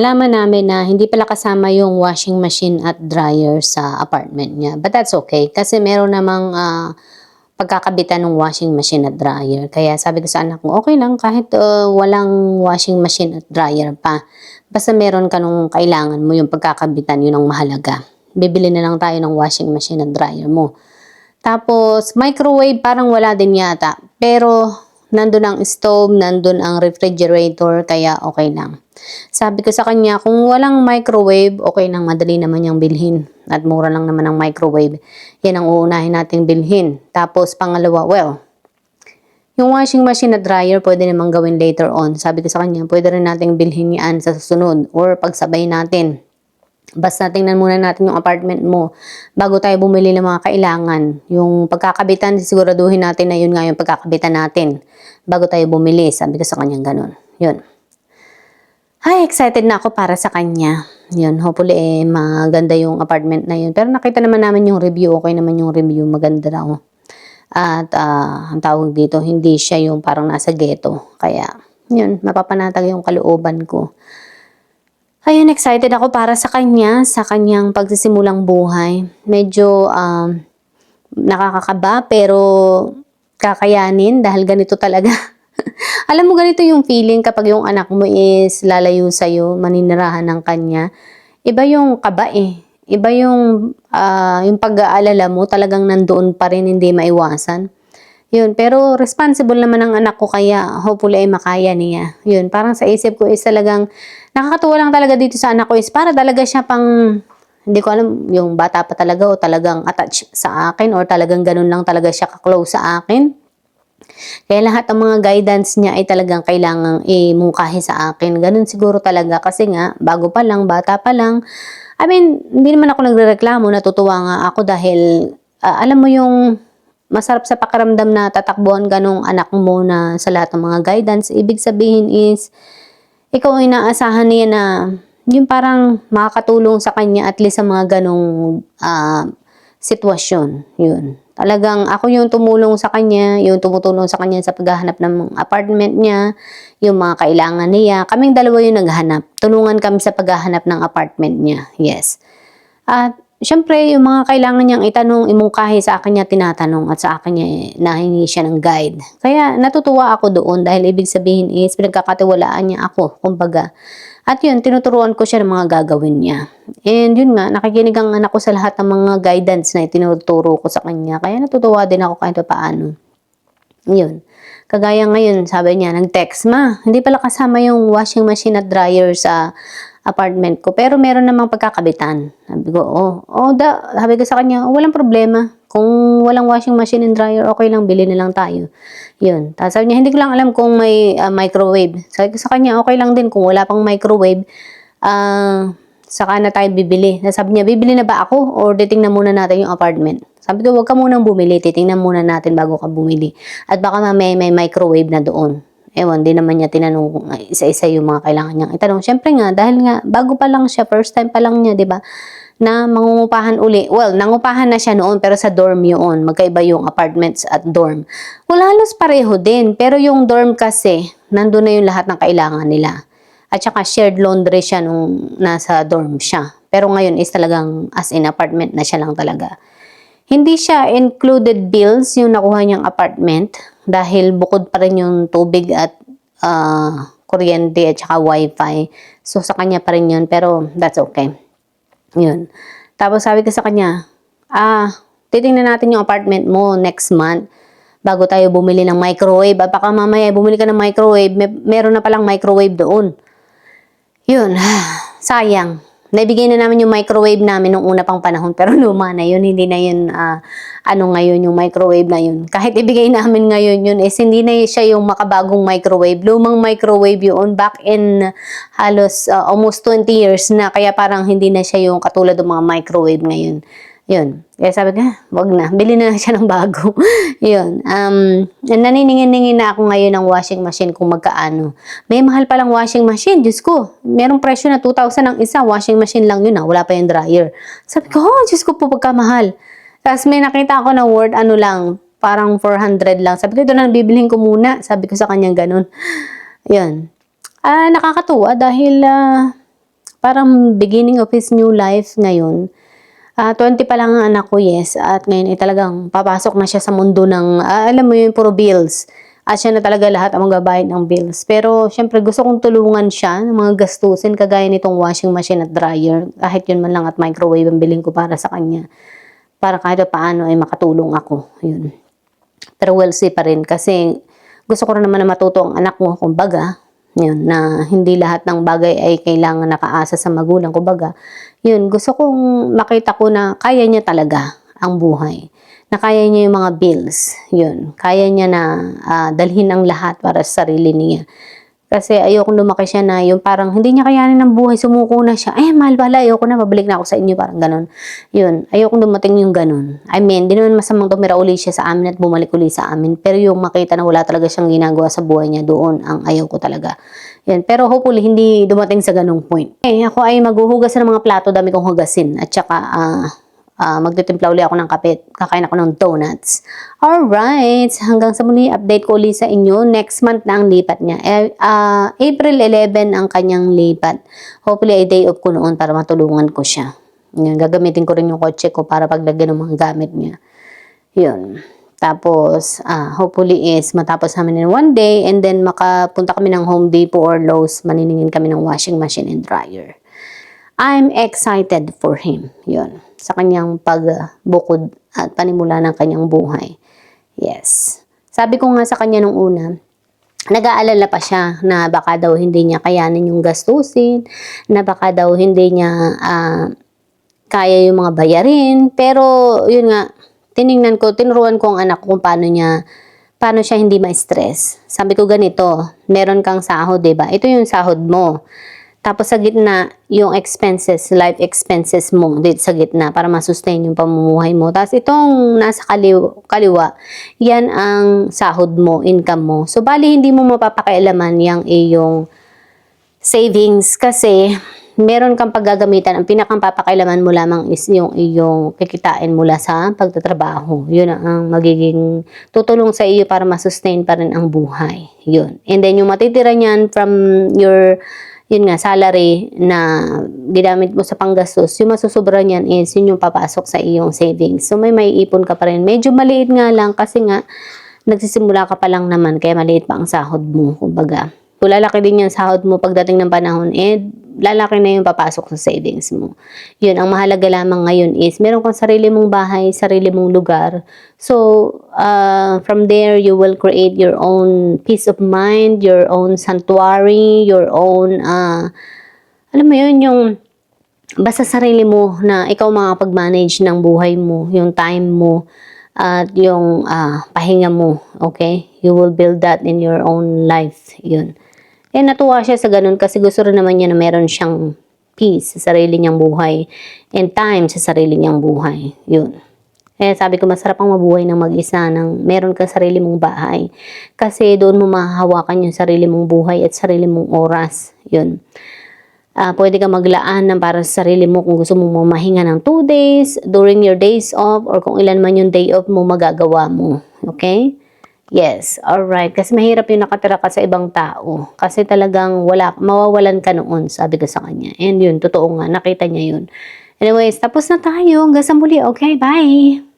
Nalaman namin na hindi pala kasama yung washing machine at dryer sa apartment niya. But that's okay kasi meron namang pagkakabitan ng washing machine at dryer. Kaya sabi ko sa anak ko, okay lang kahit walang washing machine at dryer pa. Basta meron ka nung kailangan mo yung pagkakabitan, yun ang mahalaga. Bibili na lang tayo ng washing machine at dryer mo. Tapos microwave parang wala din yata. Pero nandun ang stove, nandun ang refrigerator, kaya okay lang. Sabi ko sa kanya, kung walang microwave, okay lang, madali naman yung bilhin. At mura lang naman ang microwave. Yan ang uunahin nating bilhin. Tapos pangalawa, yung washing machine at dryer, pwede namang gawin later on. Sabi ko sa kanya, pwede rin nating bilhin yan sa susunod or pagsabay natin. Basta tingnan muna natin yung apartment mo bago tayo bumili ng mga kailangan. Yung pagkakabitan, siguraduhin natin na yun nga yung pagkakabitan natin bago tayo bumili. Sabi ko sa kanya ganun. Yun. Ay, excited na ako para sa kanya. Yun, hopefully maganda yung apartment na yun. Pero nakita naman namin yung review. Okay naman yung review. Maganda raw. At ang tawag dito, hindi siya yung parang nasa ghetto. Kaya, yun, mapapanatag yung kalooban ko. Ayun, excited ako para sa kanya, sa kanyang pagsisimulang buhay. Medyo nakakakaba pero kakayanin dahil ganito talaga. Alam mo, ganito yung feeling kapag yung anak mo is lalayo sa'yo, maninirahan ng kanya. Iba yung kaba eh. Iba yung pag-aalala mo talagang nandoon pa rin, hindi maiwasan. Yun, pero responsible naman ang anak ko kaya hopefully ay makaya niya. Yun, parang sa isip ko is talagang nakakatuwa lang talaga dito sa anak ko is para talaga siya pang, hindi ko alam, yung bata pa talaga o talagang attached sa akin or talagang ganun lang talaga siya ka-close sa akin. Kaya lahat ng mga guidance niya ay talagang kailangang imungkahi sa akin. Ganun siguro talaga kasi nga, bago pa lang, bata pa lang. I mean, hindi naman ako nagrereklamo, natutuwa nga ako dahil alam mo yung masarap sa pakiramdam na tatakbuhan ka nung anak mo na sa lahat ng mga guidance. Ibig sabihin is, ikaw ay inaasahan niya na yung parang makakatulong sa kanya at least sa mga ganong sitwasyon. Yun. Talagang ako yung tumulong sa kanya, yung tumutulong sa kanya sa paghahanap ng apartment niya, yung mga kailangan niya. Kaming dalawa yung naghahanap. Tulungan kami sa paghahanap ng apartment niya. Yes. At syempre, yung mga kailangan niyang itanong, imungkahi sa akin niya tinatanong at sa akin niya nahingi siya ng guide. Kaya natutuwa ako doon dahil ibig sabihin is pinagkakatiwalaan niya ako, kumbaga. At yun, tinuturuan ko siya ng mga gagawin niya. And yun nga, nakikinig ang anak ko sa lahat ng mga guidance na itinuturo ko sa kanya. Kaya natutuwa din ako kahit paano. Yun. Kagaya ngayon, sabi niya, nag-text, "Ma, hindi pala kasama yung washing machine at dryer sa apartment ko. Pero meron namang pagkakabitan." Sabi ko, sabi ko sa kanya, walang problema. Kung walang washing machine and dryer, okay lang, bili na lang tayo. Yun. Tapos sabi niya, hindi ko lang alam kung may microwave. Sabi ko sa kanya, okay lang din kung wala pang microwave. Saka na tayo bibili. Sabi niya, bibili na ba ako or titingnan muna natin yung apartment? Sabi ko, huwag ka munang bumili. Titingnan muna natin bago ka bumili. At baka mamaya may microwave na doon. Ewan, di naman niya tinanong isa-isa yung mga kailangan niyang itanong. Siyempre nga, dahil nga, bago pa lang siya, first time pa lang niya, di ba, na mangungupahan uli. Well, nangupahan na siya noon, pero sa dorm yun. Magkaiba yung apartments at dorm. Well, halos pareho din. Pero yung dorm kasi, nandun na yung lahat ng kailangan nila. At saka shared laundry siya nung nasa dorm siya. Pero ngayon is talagang as in apartment na siya lang talaga. Hindi siya included bills yung nakuha niyang apartment dahil bukod pa rin yung tubig at kuryente at saka wifi. So sa kanya pa rin yun, pero that's okay. Yun. Tapos sabi ko sa kanya, titingnan natin yung apartment mo next month bago tayo bumili ng microwave. At baka mamaya bumili ka ng microwave, meron na palang microwave doon. Yun, sayang. Naibigay na namin yung microwave namin nung una pang panahon, pero luma na yun, hindi na yun, ngayon yung microwave na yun. Kahit ibigay namin ngayon yun, hindi na siya yung makabagong microwave. Lumang microwave yun, back in halos almost 20 years na, kaya parang hindi na siya yung katulad ng mga microwave ngayon. Yun. Kaya sabi ko, wag na. Bili na siya ng bago. Yun. Naniningin-ningin na ako ngayon ng washing machine kung magkaano. May mahal palang washing machine. Diyos ko. Merong presyo na 2,000 ang isa. Washing machine lang yun. Wala pa yung dryer. Sabi ko, Diyos ko po, pagkamahal. Tapos may nakita ako na word, parang 400 lang. Sabi ko, ito na bibilhin ko muna. Sabi ko sa kanya ganun. Yun. Nakakatuwa dahil parang beginning of his new life ngayon. 20 pa lang ang anak ko, yes. At ngayon ay talagang papasok na siya sa mundo ng, alam mo yun, puro bills. At siya na talaga lahat ang magbabayad ng bills. Pero syempre gusto kong tulungan siya ng mga gastusin kagaya nitong washing machine at dryer. Kahit yun man lang at microwave ang bilhin ko para sa kanya. Para kahit paano ay makatulong ako. Yun. Pero we'll see pa rin kasi gusto ko rin naman na matuto ang anak mo, kumbaga. Yun, na hindi lahat ng bagay ay kailangan nakaasa sa magulang. Kumbaga, yun, gusto kong makita ko na kaya niya talaga ang buhay. Na kaya niya yung mga bills. Yun, kaya niya na dalhin ang lahat para sa sarili niya. Kasi ayokong lumaki siya na yung parang hindi niya kayanin ng buhay, sumuko na siya. Mahal pala, ayoko na, babalik na ako sa inyo, parang ganun. Yun, ayokong dumating yung ganun. I mean, di naman masamang tumira uli siya sa amin at bumalik uli sa amin. Pero yung makita na wala talaga siyang ginagawa sa buhay niya, doon ang ayoko talaga. Yan, pero hopefully hindi dumating sa ganung point. Ako ay maghuhugas ng mga plato, dami kong hugasin. At saka, magtitimpla uli ako ng kape, kakain ako ng donuts. Alright, hanggang sa muli, update ko ulit sa inyo. Next month na ang lipat niya. April 11 ang kanyang lipat. Hopefully, ay day off ko noon para matulungan ko siya. Yun, gagamitin ko rin yung kotse ko para paglagyan ng mga gamit niya. Yun. Tapos, hopefully is matapos namin in one day and then makapunta kami ng Home Depot or Lowe's, maniningin kami ng washing machine and dryer. I'm excited for him. Yun. Sa kanyang pagbukod at panimula ng kanyang buhay. Yes. Sabi ko nga sa kanya nung una, nag-aalala pa siya na baka daw hindi niya kayanin yung gastusin, na baka daw hindi niya kaya yung mga bayarin. Pero, yun nga, tinuruan ko ang anak ko kung paano siya hindi ma-stress. Sabi ko ganito, meron kang sahod, diba? Ito yung sahod mo. Tapos sa gitna, yung expenses, life expenses mo dito sa gitna para masustain yung pamumuhay mo. Tapos itong nasa kaliwa, yan ang sahod mo, income mo. So bali hindi mo mapapakialaman yung iyong savings kasi meron kang paggagamitan. Ang pinakang papakailaman mo lamang is yung iyong kikitain mula sa pagtatrabaho. Yun ang magiging tutulong sa iyo para masustain pa rin ang buhay. Yun. And then yung matitira niyan from your salary na ginamit mo sa panggastos, yung masusubra niyan is yun yung papasok sa iyong savings. So may ipon ka pa rin. Medyo maliit nga lang kasi nga nagsisimula ka pa lang naman kaya maliit pa ang sahod mo. Kumbaga, kung lalaki din yung sahod mo pagdating ng panahon, lalaki na yung papasok sa savings mo. Yun, ang mahalaga lamang ngayon is meron kang sarili mong bahay, sarili mong lugar. So, from there, you will create your own peace of mind, your own sanctuary, your own, alam mo yun, yung basta sarili mo na ikaw makapag-manage ng buhay mo, yung time mo, at yung pahinga mo, okay? You will build that in your own life, yun. Natuwa siya sa ganun kasi gusto rin naman niya na meron siyang peace sa sarili niyang buhay and time sa sarili niyang buhay. Yun. Sabi ko, masarap ang mabuhay ng mag-isa nang meron kang sarili mong bahay. Kasi doon mo mahahawakan yung sarili mong buhay at sarili mong oras. Yun. Pwede ka maglaan ng para sa sarili mo kung gusto mo mahinga ng 2 days, during your days off, or kung ilan man yung day off mo magagawa mo. Okay? Yes, alright. Kasi mahirap yung nakatira ka sa ibang tao. Kasi talagang mawawalan ka noon, sabi ko sa kanya. And yun, totoo nga, nakita niya yun. Anyways, tapos na tayo. Hanggang sa muli. Okay, bye!